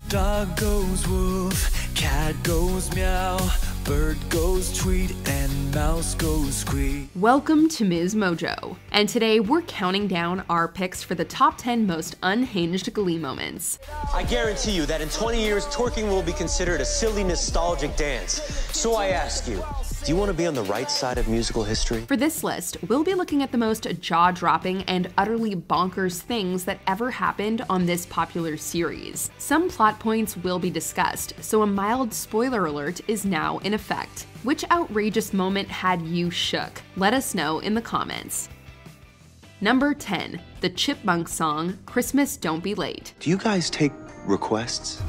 Dog goes woof, cat goes meow, bird goes tweet, and mouse goes squeak. Welcome to MsMojo, and today we're counting down our picks for the top 10 most unhinged Glee moments. I guarantee you that in 20 years, twerking will be considered a silly, nostalgic dance. So I ask you, do you want to be on the right side of musical history? For this list, we'll be looking at the most jaw-dropping and utterly bonkers things that ever happened on this popular series. Some plot points will be discussed, so a mild spoiler alert is now in effect. Which outrageous moment had you shook? Let us know in the comments. Number 10. The Chipmunk song, Christmas Don't Be Late. Do you guys take requests?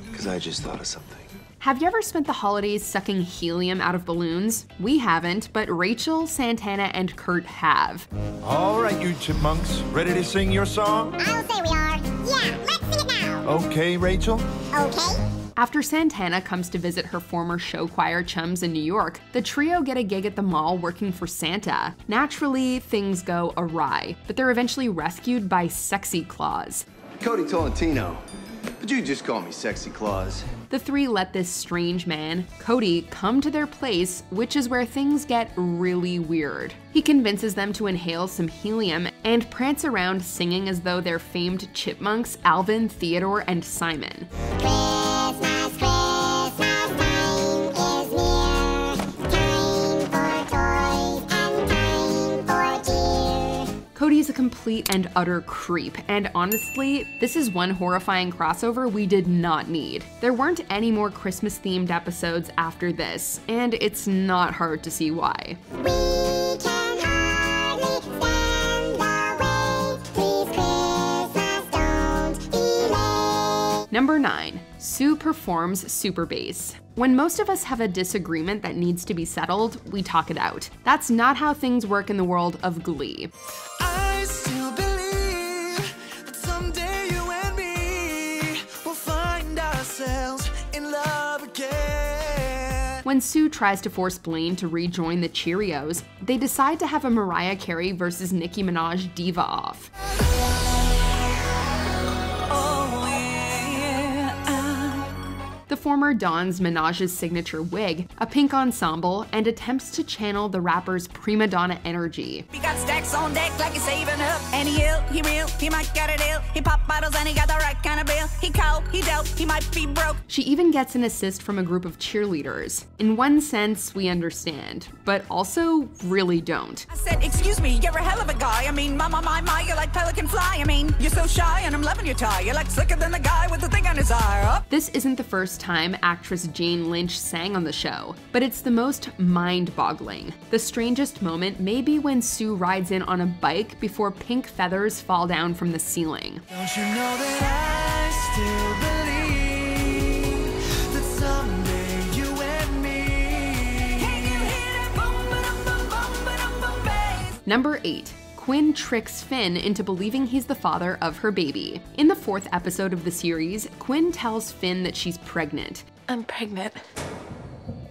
Because I just thought of something. Have you ever spent the holidays sucking helium out of balloons? We haven't, but Rachel, Santana, and Kurt have. All right, you chipmunks, ready to sing your song? I'll say we are. Yeah, let's sing it now. Okay, Rachel? Okay. After Santana comes to visit her former show choir chums in New York, the trio get a gig at the mall working for Santa. Naturally, things go awry, but they're eventually rescued by Sexy Claus. Cody Tolentino, but you just call me Sexy Claus. The three let this strange man, Cody, come to their place, which is where things get really weird. He convinces them to inhale some helium and prance around singing as though they're famed chipmunks Alvin, Theodore, and Simon. Christmas, Christmas time is near. Time for toys and time for cheer. Cody's a complete and utter creep, and honestly, this is one horrifying crossover we did not need. There weren't any more Christmas-themed episodes after this, and it's not hard to see why. We can hardly stand the wait. Please, Christmas, don't be late. Number 9. Sue performs super bass. When most of us have a disagreement that needs to be settled, we talk it out. That's not how things work in the world of Glee. I still believe that someday you and me will find ourselves in love again. When Sue tries to force Blaine to rejoin the Cheerios, they decide to have a Mariah Carey versus Nicki Minaj diva off. The former dons Minaj's signature wig, a pink ensemble, and attempts to channel the rapper's prima donna energy. He got stacks on deck like he's saving up. And he ill, he real, he might get a deal. He pop bottles and he got the right kind of bill. He cold, he dope, he might be broke. She even gets an assist from a group of cheerleaders. In one sense, we understand, but also really don't. I said, excuse me, you're a hell of a guy. I mean, my, you're like Pelican Fly. I mean, you're so shy and I'm loving your tie. You're like slicker than the guy with the thing on his eye. This isn't the first time actress Jane Lynch sang on the show, but it's the most mind-boggling. The strangest moment may be when Sue rides in on a bike before pink feathers fall down from the ceiling. Don't you know that I still believe that someday you and me. Can you hear that boom, ba-dum, boom, ba-dum, boom, bass? Number 8. Quinn tricks Finn into believing he's the father of her baby. In the 4th episode of the series, Quinn tells Finn that she's pregnant. I'm pregnant.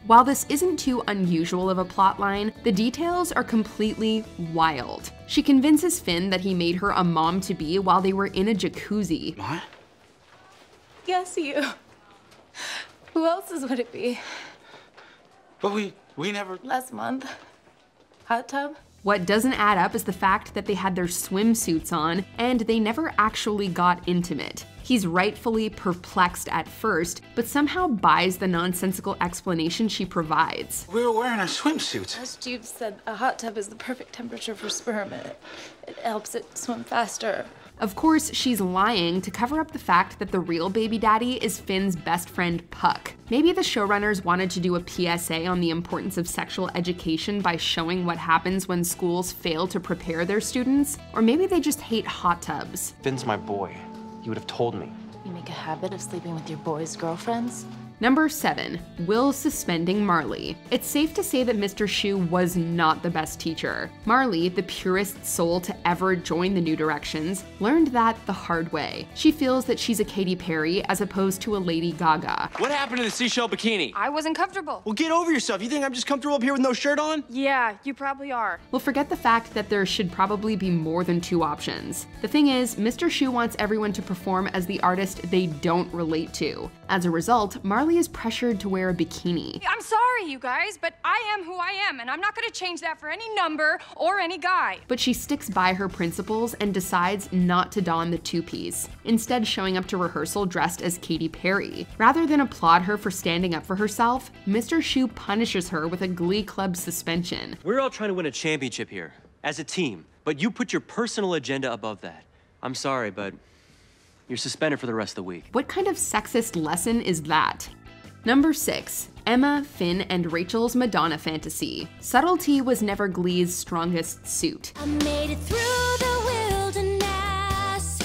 While this isn't too unusual of a plotline, the details are completely wild. She convinces Finn that he made her a mom-to-be while they were in a jacuzzi. What? Yes, you. Who else would it be? But we never... Last month. Hot tub? What doesn't add up is the fact that they had their swimsuits on, and they never actually got intimate. He's rightfully perplexed at first, but somehow buys the nonsensical explanation she provides. We were wearing our swimsuits. As Jude said, a hot tub is the perfect temperature for sperm. It helps it swim faster. Of course, she's lying to cover up the fact that the real baby daddy is Finn's best friend, Puck. Maybe the showrunners wanted to do a PSA on the importance of sexual education by showing what happens when schools fail to prepare their students, or maybe they just hate hot tubs. Finn's my boy. You would have told me. You make a habit of sleeping with your boys' girlfriends? Number 7. Will suspending Marley. It's safe to say that Mr. Shu was not the best teacher. Marley, the purest soul to ever join the New Directions, learned that the hard way. She feels that she's a Katy Perry as opposed to a Lady Gaga. What happened to the seashell bikini? I wasn't comfortable. Well, get over yourself. You think I'm just comfortable up here with no shirt on? Yeah, you probably are. Well, forget the fact that there should probably be more than 2 options. The thing is, Mr. Shu wants everyone to perform as the artist they don't relate to. As a result, Marley is pressured to wear a bikini. I'm sorry, you guys, but I am who I am, and I'm not gonna change that for any number or any guy. But she sticks by her principles and decides not to don the 2-piece, instead showing up to rehearsal dressed as Katy Perry. Rather than applaud her for standing up for herself, Mr. Shu punishes her with a Glee Club suspension. We're all trying to win a championship here, as a team, but you put your personal agenda above that. I'm sorry, but you're suspended for the rest of the week. What kind of sexist lesson is that? Number 6. Emma, Finn, and Rachel's Madonna fantasy. Subtlety was never Glee's strongest suit. I made it through the wilderness.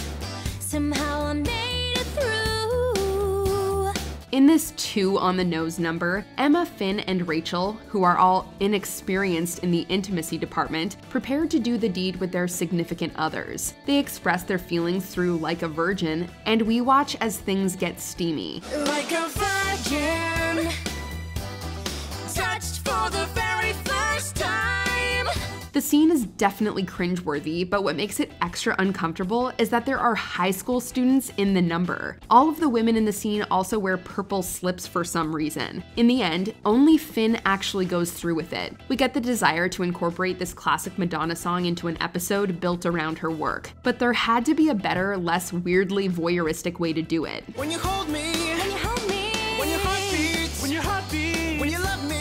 Somehow I made it through. In this too on the nose number, Emma, Finn, and Rachel, who are all inexperienced in the intimacy department, prepare to do the deed with their significant others. They express their feelings through Like a Virgin, and we watch as things get steamy. Like a virgin, touched for the very first time. The scene is definitely cringeworthy, but what makes it extra uncomfortable is that there are high school students in the number. All of the women in the scene also wear purple slips for some reason. In the end, only Finn actually goes through with it. We get the desire to incorporate this classic Madonna song into an episode built around her work. But there had to be a better, less weirdly voyeuristic way to do it. When you hold me, When you hold me, when your heart beats, when your heart beats, when you love me.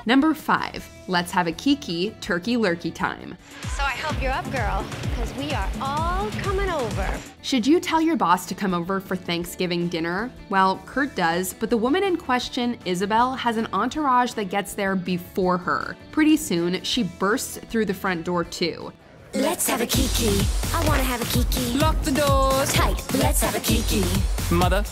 Number 5. Let's have a kiki, turkey lurkey time. So I hope you're up, girl, because we are all coming over. Should you tell your boss to come over for Thanksgiving dinner? Well, Kurt does, but the woman in question, Isabel, has an entourage that gets there before her. Pretty soon, she bursts through the front door too. Let's have a kiki. I wanna have a kiki. Lock the doors. Tight. Let's have a kiki. Mother.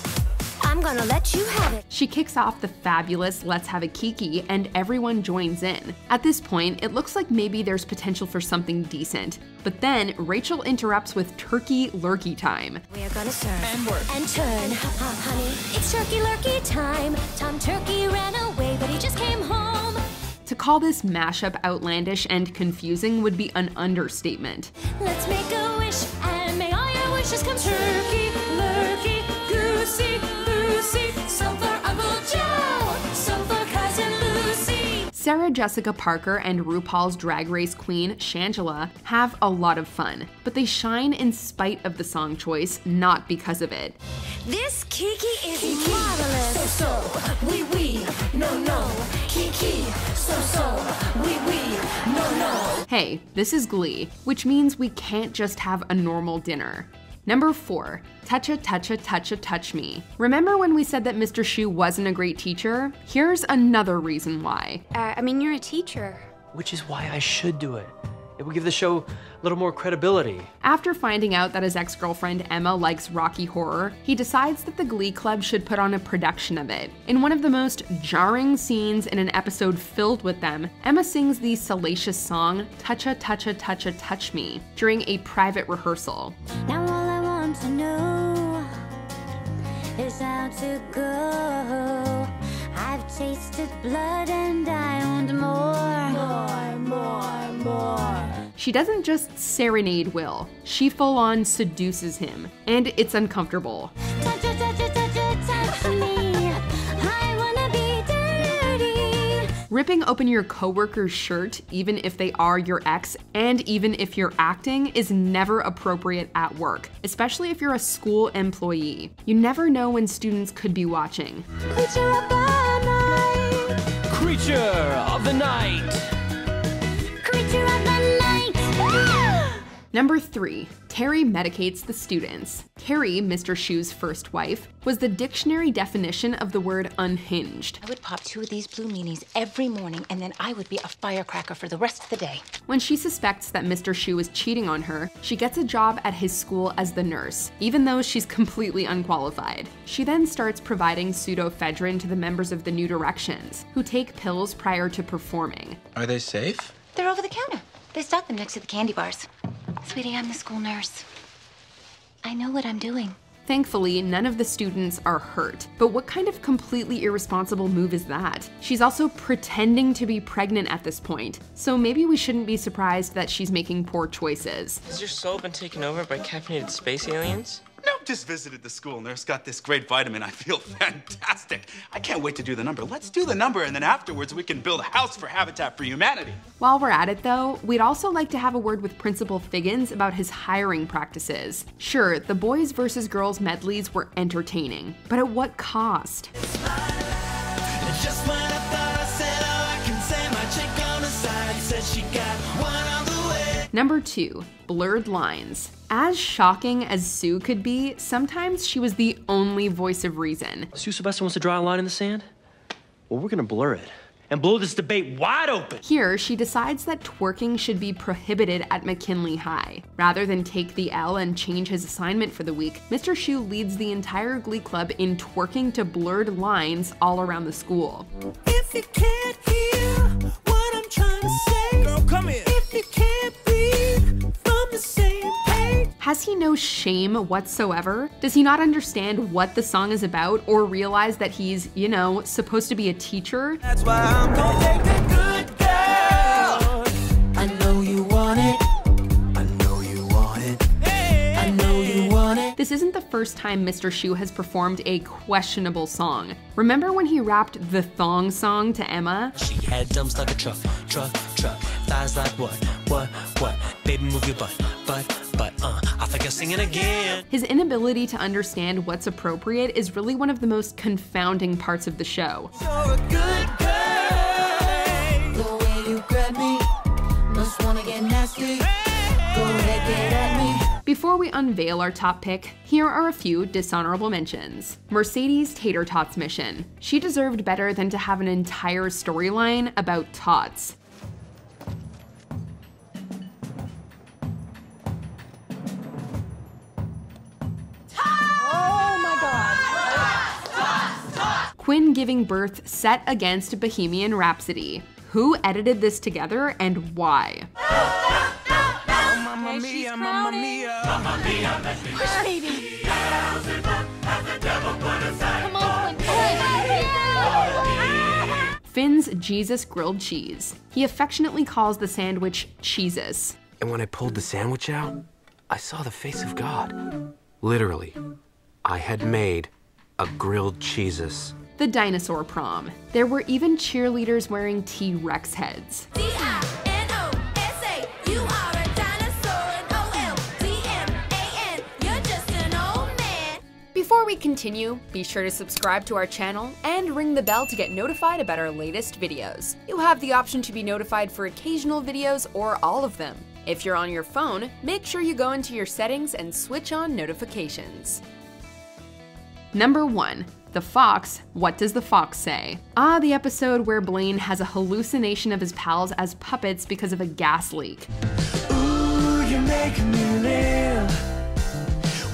I'm gonna let you have it. She kicks off the fabulous Let's Have a Kiki and everyone joins in. At this point, it looks like maybe there's potential for something decent. But then Rachel interrupts with turkey lurkey time. We are gonna serve And work. and turn. Honey, it's turkey lurkey time. Tom Turkey ran away, but he just came home. To call this mashup outlandish and confusing would be an understatement. Let's make a wish and may all your wishes come true. Turkey, lurkey, goosey, Lucy, some for Uncle Joe, some for Cousin Lucy. Sarah Jessica Parker and RuPaul's Drag Race queen, Shangela, have a lot of fun, but they shine in spite of the song choice, not because of it. This Kiki is marvelous. So, wee, no. Kiki, so, wee, no. Hey, this is Glee, which means we can't just have a normal dinner. Number 4, touch me. Remember when we said that Mr. Shu wasn't a great teacher? Here's another reason why. I mean, you're a teacher. Which is why I should do it. It will give the show a little more credibility. After finding out that his ex-girlfriend Emma likes Rocky Horror, he decides that the Glee Club should put on a production of it. In one of the most jarring scenes in an episode filled with them, Emma sings the salacious song Touch Me during a private rehearsal. Now all I want to know is how to go. I've tasted blood and I want more. She doesn't just serenade Will, she full-on seduces him, and it's uncomfortable. Touch me. I wanna be dirty. Ripping open your coworker's shirt, even if they are your ex, and even if you're acting, is never appropriate at work, especially if you're a school employee. You never know when students could be watching. Creature of the night. Creature of the night. Creature of the night. Number 3, Terri medicates the students. Terri, Mr. Shu's first wife, was the dictionary definition of the word unhinged. I would pop 2 of these blue meanies every morning, and then I would be a firecracker for the rest of the day. When she suspects that Mr. Shu is cheating on her, she gets a job at his school as the nurse, even though she's completely unqualified. She then starts providing pseudoephedrine to the members of the New Directions, who take pills prior to performing. Are they safe? They're over the counter. They stock them next to the candy bars. Sweetie, I'm the school nurse. I know what I'm doing. Thankfully, none of the students are hurt. But what kind of completely irresponsible move is that? She's also pretending to be pregnant at this point, so maybe we shouldn't be surprised that she's making poor choices. Has your soul been taken over by caffeinated space aliens? No, just visited the school. Nurse got this great vitamin. I feel fantastic. I can't wait to do the number. Let's do the number, and then afterwards we can build a house for Habitat for Humanity. While we're at it though, we'd also like to have a word with Principal Figgins about his hiring practices. Sure, the boys versus girls medleys were entertaining, but at what cost? Just when I thought I said all I can say, my chick on the side said she got one on the way. Number 2, blurred lines. As shocking as Sue could be, sometimes she was the only voice of reason. Sue Sylvester wants to draw a line in the sand? Well, we're gonna blur it and blow this debate wide open. Here, she decides that twerking should be prohibited at McKinley High. Rather than take the L and change his assignment for the week, Mr. Shu leads the entire Glee Club in twerking to blurred lines all around the school. If you can't hear what I'm trying to say, girl, come here. If you can't breathe from the same page. Has he no shame whatsoever? Does he not understand what the song is about or realize that he's, you know, supposed to be a teacher? That's why I'm gonna take a good girl. I know you want it. I know you want it. I know you want it. This isn't the first time Mr. Shu has performed a questionable song. Remember when he rapped the thong song to Emma? She had dumps like a truck, thighs like what, baby move your butt, I think I'm singing again. His inability to understand what's appropriate is really one of the most confounding parts of the show. You're a good girl. The way you grab me, must wanna get nasty. Go ahead, get at me. Before we unveil our top pick, here are a few dishonorable mentions. Mercedes Tater Tots mission. She deserved better than to have an entire storyline about tots. Quinn giving birth set against Bohemian Rhapsody. Who edited this together and why? Mamma mia, mamma mia. Mamma mia, let me Baby. Come on, Quinn. Finn's Jesus grilled cheese. He affectionately calls the sandwich Cheesus. And when I pulled the sandwich out, I saw the face of God. Literally, I had made a grilled Cheesus. The dinosaur prom. There were even cheerleaders wearing T-Rex heads. D-I-N-O-S-A, you are a dinosaur, and O-L-D-M-A-N, you're just an old man. Before we continue, be sure to subscribe to our channel and ring the bell to get notified about our latest videos. You have the option to be notified for occasional videos or all of them. If you're on your phone, make sure you go into your settings and switch on notifications. Number 1. The Fox, What Does the Fox Say? The episode where Blaine has a hallucination of his pals as puppets because of a gas leak. Ooh, you're making me live.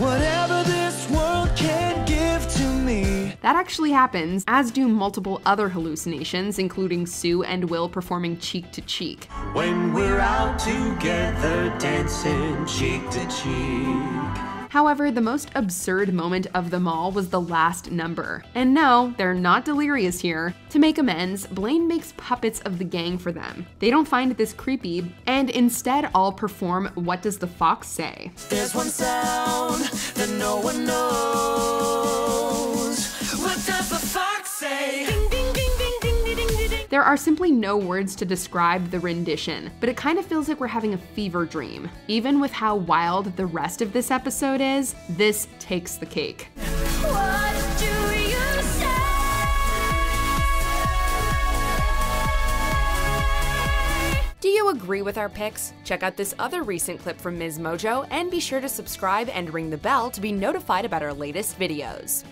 Whatever this world can give to me. That actually happens, as do multiple other hallucinations, including Sue and Will performing cheek to cheek. When we're out together, dancing cheek to cheek. However, the most absurd moment of them all was the last number. And no, they're not delirious here. To make amends, Blaine makes puppets of the gang for them. They don't find this creepy, and instead all perform What Does the Fox Say? There's one sound that no one knows. What does the fox say? Ding, ding, ding, ding, ding, ding, ding, ding. There are simply no words to describe the rendition, but it kind of feels like we're having a fever dream. Even with how wild the rest of this episode is, this takes the cake. What do you say? Do you agree with our picks? Check out this other recent clip from MsMojo and be sure to subscribe and ring the bell to be notified about our latest videos.